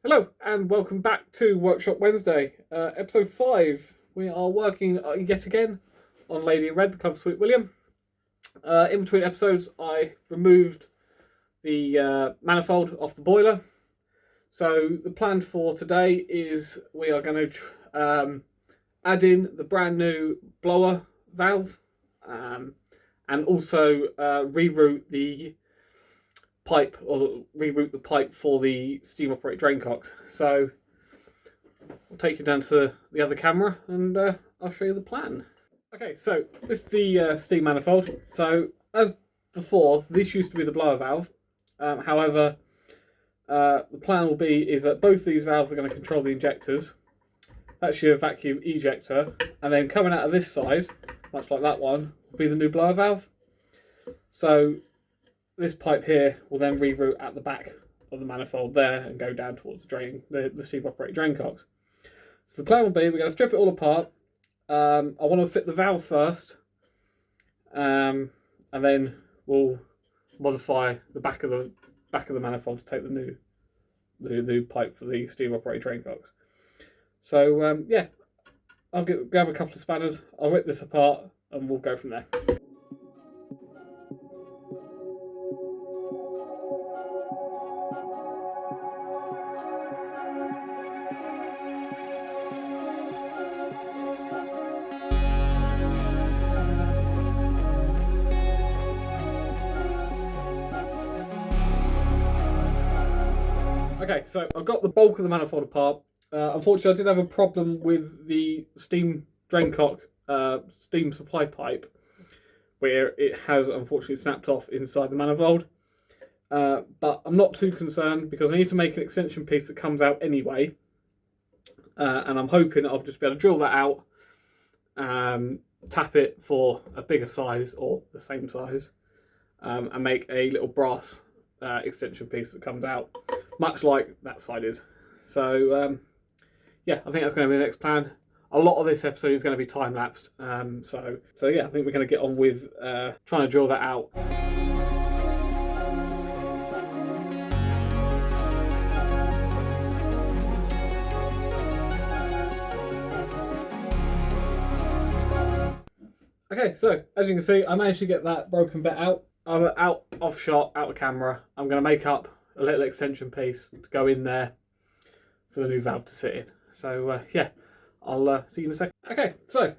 Hello and welcome back to Workshop Wednesday, episode 5. We are working yet again on Lady in Red, the Club Sweet William. In between episodes, I removed the manifold off the boiler. So the plan for today is we are going to add in the brand new blower valve and also reroute the pipe for the steam operated drain cock. So I'll take you down to the other camera and I'll show you the plan. Okay, so this is the steam manifold. So as before, this used to be the blower valve. However, the plan will be is that both these valves are going to control the injectors. That's your vacuum ejector, and then coming out of this side, much like that one, will be the new blower valve. So this pipe here will then reroute at the back of the manifold there and go down towards the drain, the steam operated drain cocks. So the plan will be we're going to strip it all apart. I want to fit the valve first, and then we'll modify the back of the manifold to take the new pipe for the steam operated drain cocks. So yeah, I'll grab a couple of spanners. I'll rip this apart and we'll go from there. Okay, so I've got the bulk of the manifold apart. Unfortunately, I did have a problem with the steam drain cock steam supply pipe, where it has unfortunately snapped off inside the manifold. But I'm not too concerned because I need to make an extension piece that comes out anyway. And I'm hoping I'll just be able to drill that out, tap it for a bigger size or the same size, and make a little brass extension piece that comes out, much like that side is. So yeah, I think that's going to be the next plan. A lot of this episode is going to be time lapsed, so yeah, I think we're going to get on with trying to drill that out. Okay, so as you can see, I managed to get that broken bit out. I'm out of shot, out of camera. I'm going to make up a little extension piece to go in there for the new valve to sit in. So yeah, I'll see you in a second. Okay, so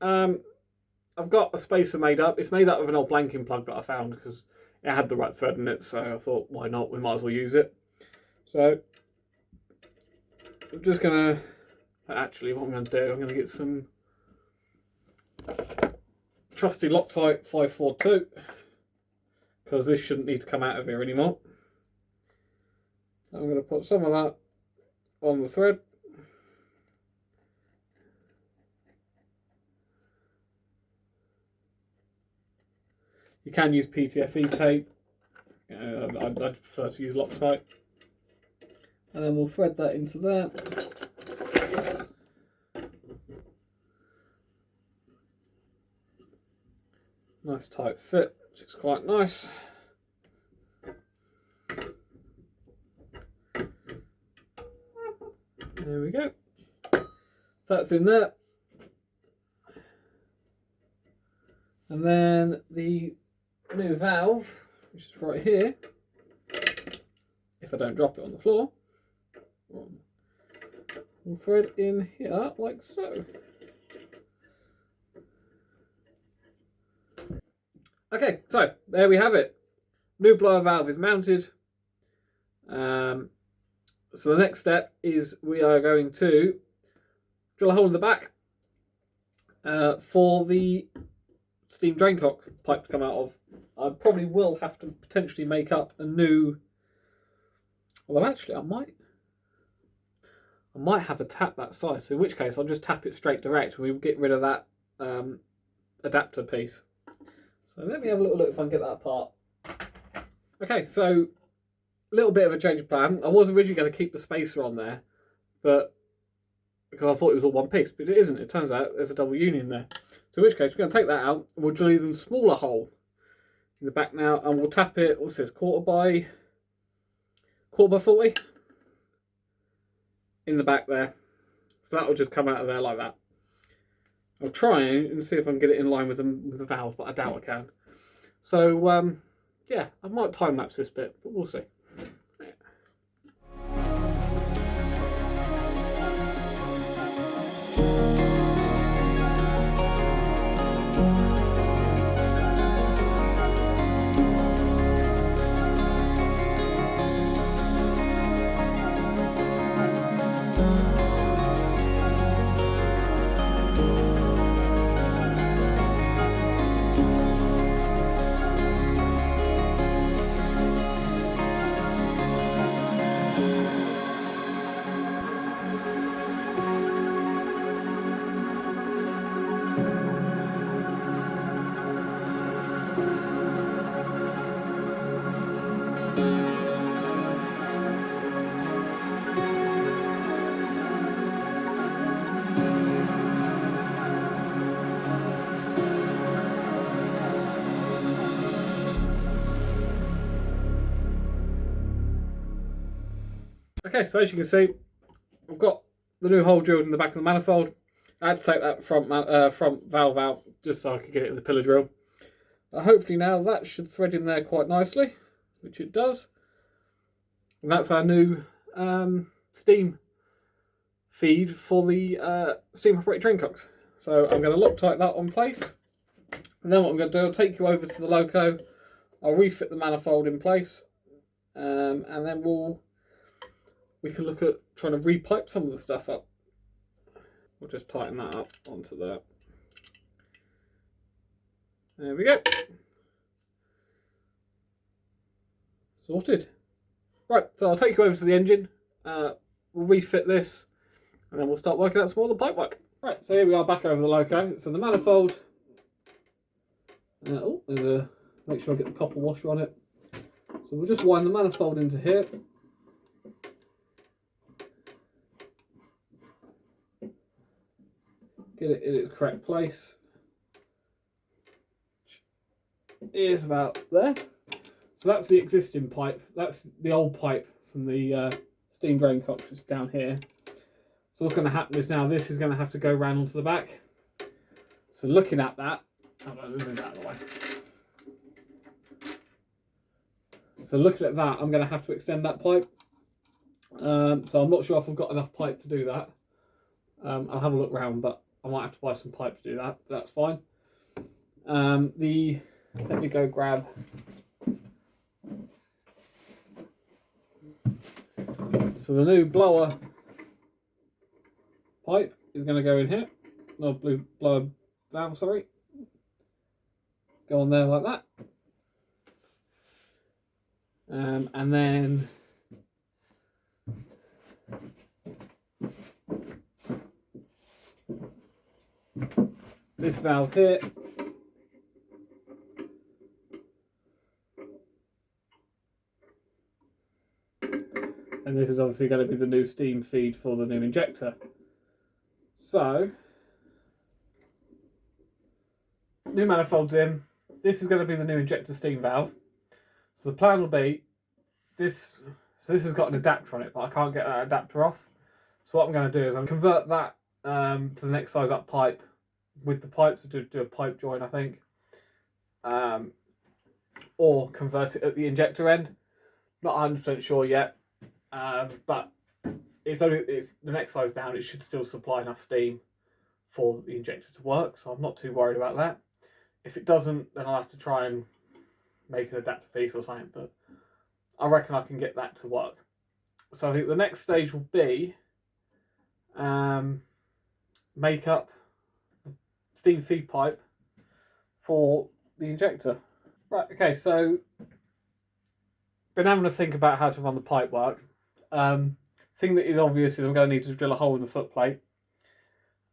I've got a spacer made up. It's made up of an old blanking plug that I found because it had the right thread in it. So I thought, why not? We might as well use it. So I'm just going to, actually what I'm going to do, I'm going to get some trusty Loctite 542 because this shouldn't need to come out of here anymore. I'm going to put some of that on the thread. You can use PTFE tape. I'd prefer to use Loctite. And then we'll thread that into there. Nice tight fit, which is quite nice. There we go. So that's in there. And then the new valve, which is right here, if I don't drop it on the floor, we'll thread in here like so. Okay, so there we have it. New blower valve is mounted. So the next step is we are going to drill a hole in the back for the steam drain cock pipe to come out of. I probably will have to potentially make up a new, although actually I might have a tap that size, so in which case I'll just tap it straight direct and we'll get rid of that adapter piece. So let me have a little look if I can get that apart. Okay, so a little bit of a change of plan. I was originally going to keep the spacer on there, but because I thought it was all one piece, but it isn't. It turns out there's a double union there. So in which case we're going to take that out and we'll drill an even smaller hole in the back now, and we'll tap it. What's this? Quarter by 40. in the back there. So that will just come out of there like that. I'll try and see if I can get it in line with the valve, but I doubt I can. So, yeah, I might time-lapse this bit, but we'll see. Okay, so as you can see, I've got the new hole drilled in the back of the manifold. I had to take that front valve out just so I could get it in the pillar drill. Hopefully now that should thread in there quite nicely, which it does. And that's our new steam feed for the steam operated drain cocks. So I'm going to Loctite that on place. And then what I'm going to do, I'll take you over to the loco. I'll refit the manifold in place. And then we can look at trying to repipe some of the stuff up. We'll just tighten that up onto there. There we go. Sorted. Right, so I'll take you over to the engine. We'll refit this, and then we'll start working out some more of the pipe work. Right, so here we are back over the loco. So the manifold. Make sure I get the copper washer on it. So we'll just wind the manifold into here. Get it in its correct place. It is about there. So that's the existing pipe. That's the old pipe from the steam drain cock just down here. So what's going to happen is now this is going to have to go round onto the back. So looking at that, move that out of the way. So looking at that, I'm going to have to extend that pipe. So I'm not sure if I've got enough pipe to do that. I'll have a look round, but I might have to buy some pipe to do that, but that's fine. Let me go grab. So the new blower pipe is going to go in here. No, blue blower valve, sorry. Go on there like that. And then this valve here and this is obviously going to be the new steam feed for the new injector. So new manifolds in. This is going to be the new injector steam valve. So the plan will be this. So this has got an adapter on it, but I can't get that adapter off. So what I'm going to do is I'm convert that to the next size up pipe with the pipe to do a pipe join, I think, or convert it at the injector end. Not 100% sure yet, but it's the next size down. It should still supply enough steam for the injector to work, so I'm not too worried about that. If it doesn't, then I'll have to try and make an adapter piece or something, but I reckon I can get that to work. So I think the next stage will be make up the steam feed pipe for the injector. Right, okay, so been having to think about how to run the pipe work. Thing that is obvious is I'm going to need to drill a hole in the foot plate.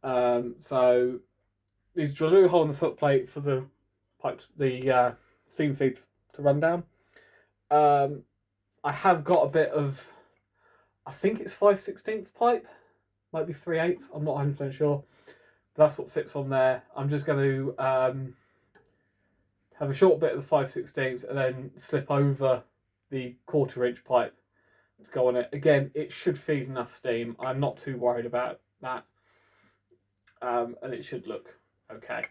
So need to drill a new hole in the foot plate for the pipe, the steam feed to run down. I have got a bit of, I think it's 5/16 pipe, might be 3/8. I'm not 100% sure. But that's what fits on there. I'm just going to have a short bit of the 5/16 and then slip over the 1/4 inch pipe to go on it. Again, it should feed enough steam. I'm not too worried about that. And it should look okay.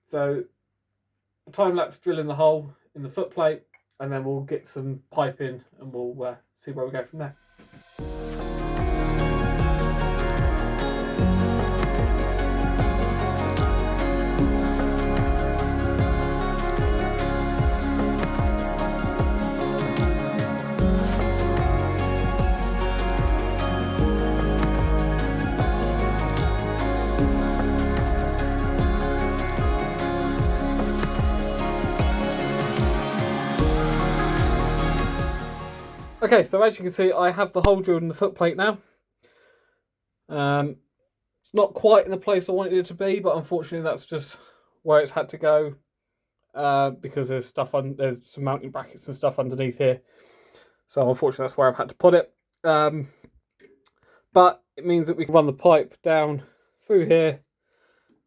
So a time-lapse drilling the hole in the footplate, and then we'll get some pipe in and we'll see where we go from there. Okay, so as you can see, I have the hole drilled in the footplate now. It's not quite in the place I wanted it to be, but unfortunately that's just where it's had to go, because there's some mounting brackets and stuff underneath here. So unfortunately that's where I've had to put it. But it means that we can run the pipe down through here,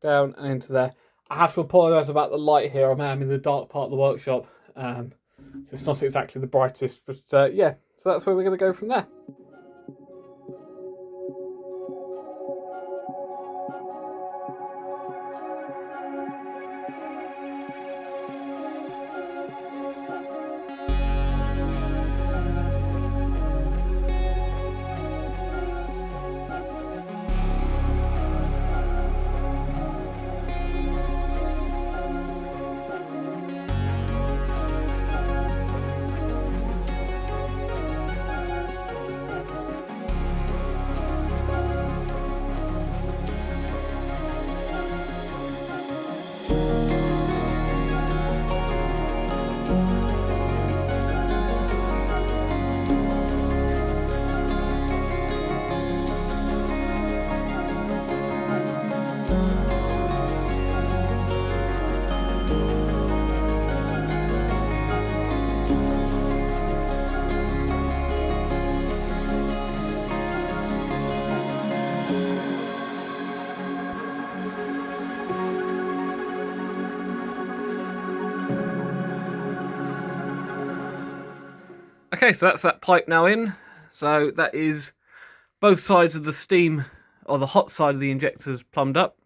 down and into there. I have to apologise about the light here. I am in the dark part of the workshop. So it's not exactly the brightest, but yeah, so that's where we're going to go from there. Okay, so that's that pipe now in. So that is both sides of the steam, or the hot side of the injectors, plumbed up.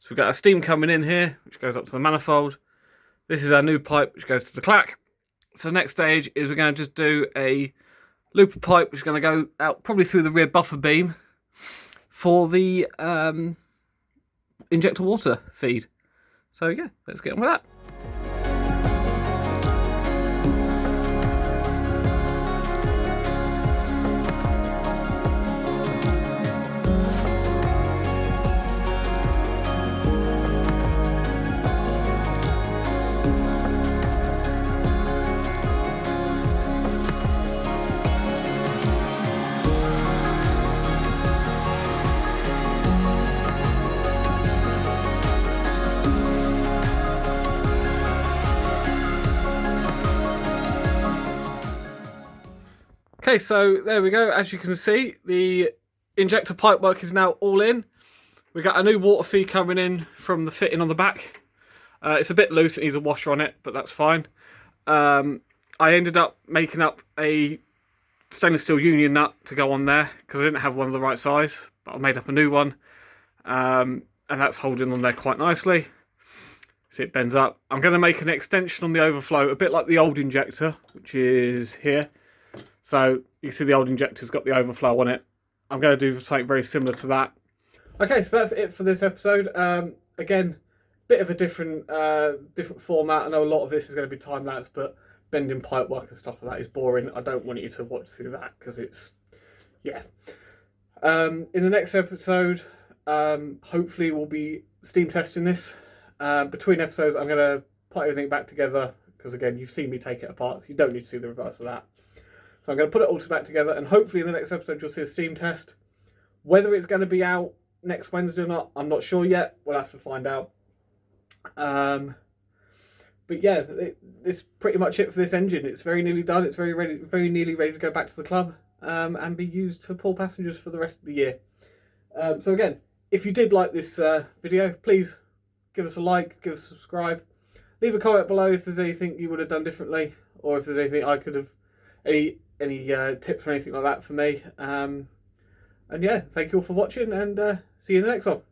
So we've got our steam coming in here, which goes up to the manifold. This is our new pipe, which goes to the clack. So the next stage is we're going to just do a loop of pipe, which is going to go out probably through the rear buffer beam for the injector water feed. So yeah, let's get on with that. Okay, so there we go. As you can see, the injector pipework is now all in. We got a new water feed coming in from the fitting on the back. It's a bit loose, it needs a washer on it, but that's fine. I ended up making up a stainless steel union nut to go on there because I didn't have one of the right size, but I made up a new one. And that's holding on there quite nicely. So it bends up. I'm going to make an extension on the overflow, a bit like the old injector, which is here. So you can see the old injector's got the overflow on it. I'm going to do something very similar to that. Okay, so that's it for this episode. Again, bit of a different format. I know a lot of this is going to be time-lapse, but bending pipework and stuff like that is boring. I don't want you to watch through that because it's, yeah. In the next episode, hopefully we'll be steam testing this. Between episodes, I'm going to put everything back together because, again, you've seen me take it apart, so you don't need to see the reverse of that. So I'm going to put it all back together, and hopefully in the next episode you'll see a steam test. Whether it's going to be out next Wednesday or not, I'm not sure yet. We'll have to find out. But yeah, it's pretty much it for this engine. It's very nearly done. It's very nearly ready to go back to the club and be used to pull passengers for the rest of the year. So again, if you did like this video, please give us a like, give us a subscribe. Leave a comment below if there's anything you would have done differently, or if there's anything I could have, any any tips or anything like that for me. And yeah, thank you all for watching, and see you in the next one.